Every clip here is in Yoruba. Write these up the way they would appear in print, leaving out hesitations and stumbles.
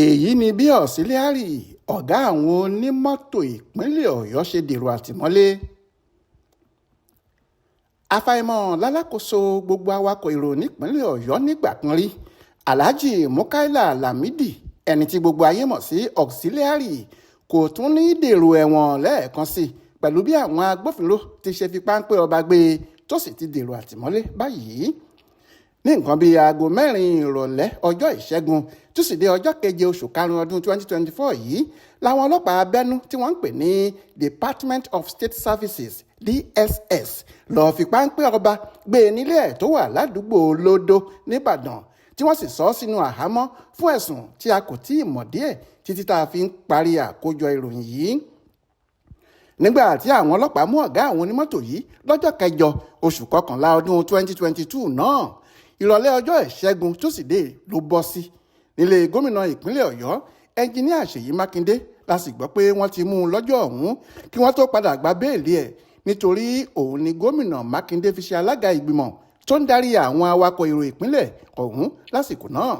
èyí ni bí auxilliary ọ̀gá àwọn onímọ́tò ìpínlẹ̀ ọ̀yọ́ ṣe dèrò àtìmọ́lé. àfàìmọ̀ lálákòóso gbogbo awakọ̀ èrò nípínlẹ̀ ọ̀yọ́ nígbà kan rí alhaji mukaila lamidi ẹni tí gbogbo ayé mọ̀ sí auxilliary kò tún ní dèrò ẹ̀wọ̀n lẹ́ẹ̀kan sí pẹ̀lú bí àwọn agbófinró ti ṣe fi páńpẹ́ ọba gbé e tó sì ti dèrò àtìmọ́lé báyìí. ní nǹkan bíi aago 4 ìrọ̀lẹ́ ọjọ́ ìṣẹ́gun túsìdé ọjọ́ 7 oṣù karùn-ún ọdún 2024 yìí làwọn ọlọ́pàá abẹ́nú tí wọ́n ń pè ní Department of State Services DSS lọ́ọ́ fi páńpẹ́ ọba gbé e nílé ẹ̀ tó wà ládùúgbò Lódó nìbàdàn tí wọ́n sì sọ ọ́ sínú àhámọ́ fún ẹ̀sùn tí a kò tí ì mọ̀ díẹ̀ títí tá a fi ń parí àkójọ ìròyìn yìí. nígbà tí àwọn ọlọ́pàá mú ọ̀gá àwọn onímọ́tò yìí lọ́jọ́ 7 oṣù kọkànlá ọdún 2022 náà ìrọ̀lẹ́ ọjọ́ ìṣẹ́gun túsìdeè ló bọ́ sí nílé gómìnà ìpínlẹ̀ ọ̀yọ́ ẹnjiníà ṣèyí mákindé la sì gbọ́ pé wọ́n ti mú un lọ́jọ́ ọ̀hún kí wọ́n tó padà gba béèlì ẹ̀ nítorí òun ni gómìnà mákindé fi ṣe alága ìgbìmọ̀ tó ń darí àwọn awakọ̀ èrò ìpínlẹ̀ ọ̀hún lásìkò náà.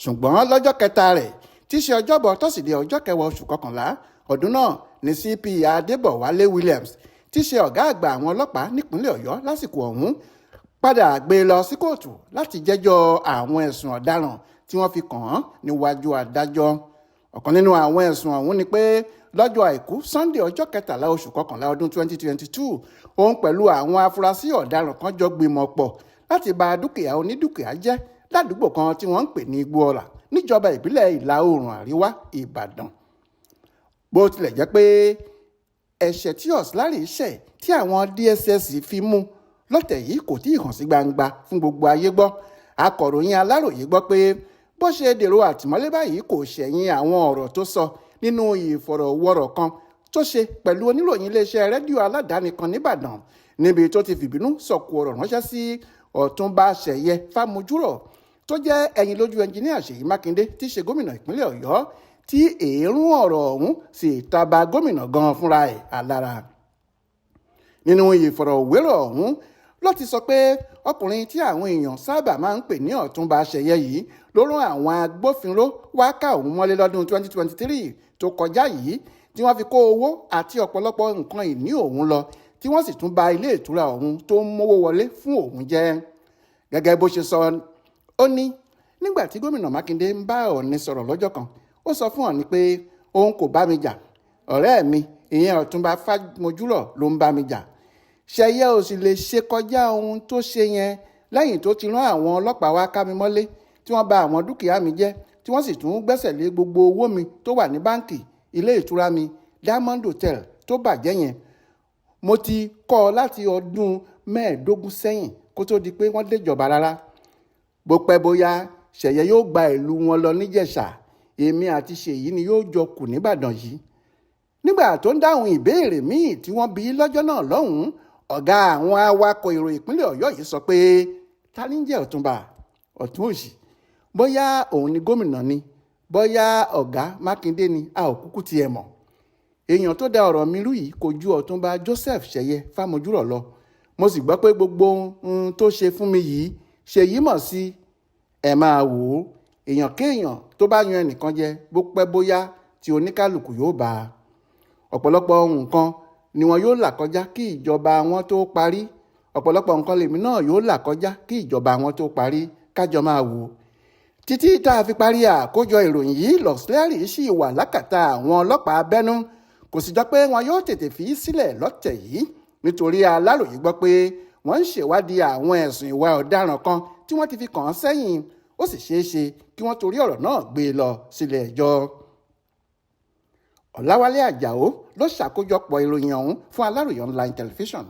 ṣùgbọ́n lọ́jọ́ kẹta rẹ̀ tí í ṣe ọjọ́bọ̀ tọ́sídẹ̀ẹ́ ọjọ́ 10 oṣù kọkànlá ọdún náà ní CP adébọ̀wálé williams tí í ṣe ọ̀gá àgbà àwọn ọlọ́pàá nípínlẹ̀ ọ̀yọ́ lásìkò ọ̀hún padà gbé e lọ sí kóòtù láti jẹ́jọ́ àwọn ẹ̀sùn ọ̀daràn tí wọ́n fi kàn án níwájú adájọ́. ọ̀kan nínú àwọn ẹ̀sùn ọ̀hún ni pé lọ́jọ́ àìkú sunday ọjọ́ 13 oṣù kọkànlá ọdún 2022 òun pẹ̀lú àwọn afurasí ọ̀daràn kan jọ gbìmọ̀ pọ̀ láti ba dúkìá onídùkìá jẹ́ ládùúgbò kan tí wọ́n ń pè ní igbóọlà níjọba ìbílẹ̀ ìlà oòrùn àríwá ìbàdàn. bó tilẹ̀ jẹ́ pé ẹ̀ṣẹ̀ tí auxilliary ṣẹ̀ tí àwọn DSS fi mú lọ́tẹ̀ yìí kò tí ì hàn sí gbangba fún gbogbo ayé gbọ́. akọ̀ròyìn aláròyé gbọ́ pé bó ṣe dèrò àtìmọ́lé báyìí kò ṣẹ̀yìn àwọn ọ̀rọ̀ tó sọ nínú ìfọ̀rọ̀wọ́rọ̀ kan tó ṣe pẹ̀lú oníròyìn iléeṣẹ́ rédíò aládàáni kan nìbàdàn níbi tó ti fìbínú sọ̀kò ọ̀rọ̀ ránṣẹ́ sí ọ̀túnba ṣẹ̀yẹ fámojúrọ̀ tó jẹ́ ẹ̀yìn lójú ẹnjiníà ṣèyí mákindé tí í ṣe gómìnà ìpínlẹ̀ ọ̀yọ́ tí èérún ọ̀rọ̀ ọ̀hún sì taba gómìnà gan fúnra ẹ̀ alára. nínú ìfọ̀rọ̀wérọ̀ ọ̀hún ló ti sọ pé ọkùnrin tí àwọn èèyàn sábà máa ń pè ní ọ̀túnba ṣẹ̀yẹ yìí ló rán àwọn agbófinró wá ká òun mọ́lé lọ́dún 2023 tó kọjá yìí tí wọ́n fi kó owó àti ọ̀pọ̀lọpọ̀ nǹkan ìní òun lọ tí wọ́n sì tún ba ilé ìtura òun tó ń mówó wọlé fún òun jẹ́. gẹ́gẹ́ bó ṣe sọ ó ní nígbà tí gómìnà mákindé ń bá ọ̀ọ̀ni sọ̀rọ̀ lọ́jọ́ kan ó sọ fún ọ̀ọ̀ni pé òun kò bá mi jà ọ̀rẹ́ mi ìyẹn ọ̀túnba fámojúrọ̀ ló ń bá mi jà. ṣẹ̀yẹ ò sì lè ṣe kọjá ohun tó ṣe yẹn lẹ́yìn tó ti rán àwọn ọlọ́pàá wá ká mi mọ́lé tí wọ́n bà àwọn dúkìá mi jẹ́ tí wọ́n sì tún gbẹ́sẹ̀ lé gbogbo owó mi tó wà ní báǹkì ilé ìtura mi Diamond Hotel tó bàjẹ́ yẹn. mo ti kọ́ ọ láti ọdún 15 sẹ́yìn kó tó di pé wọ́n déjọba rárá. bó pẹ́ bóyá ṣẹ̀yẹ yóò gba ìlú wọn lọ níjẹ̀ṣà èmi àti ṣèyí ni yóò jọ kù níbàdàn yìí. nígbà tó ń dáhùn ìbéèrè míì tí wọ́n bi lọ́jọ́ náà lọ́hùn-ún ọ̀gá àwọn awakọ̀ èrò ìpínlẹ̀ ọ̀yọ́ yìí sọ pé ta ní jẹ́ ọ̀túnba ọ̀tún òsì bóyá òun ni gómìnà ni bóyá ọ̀gá mákindé ni a ò kúkú tiẹ̀ mọ̀. èèyàn tó da ọ̀rọ̀ mi rú yìí kò ju ọ̀túnba joseph ṣẹ̀yẹ fámojúrọ̀ lọ. mo sì gbọ́ pé gbogbo ohun tó ṣe fún mi yìí ṣèyí mọ̀ sí ẹ̀ máa wò ó èèyàn kéèyàn tó bá yan ẹnìkan jẹ bó pẹ́ bóyá tí oníkálukú yóò bá a. ọ̀pọ̀lọpọ̀ nǹkan ni wọn yóò là kọjá kí ìjọba wọn tó parí ọ̀pọ̀lọpọ̀ nǹkan lèmi náà yóò là kọjá kí ìjọba wọn tó parí kájọ máa wò ó. títí tá a fi parí àkójọ ìròyìn yìí auxilliary sì wà lákàtà àwọn ọlọ́pàá abẹ́nú kò sì jọ pé wọn yóò tètè fi í sílẹ̀ lọ́tẹ̀ yìí nítorí aláròyé gbọ́ pé wọ́n ń ṣèwádìí àwọn ẹ̀sùn ìwà ọ̀daràn kan tí wọ́n ti fi kàn án sẹ́yìn ó sì ṣeé ṣe kí wọ́n torí ọ̀rọ̀ náà gbé e lọ sílé ẹjọ́. ọ̀làwálé àjàó ló ṣàkójọpọ̀ ìròyìn ọ̀hún fún aláròyé online television.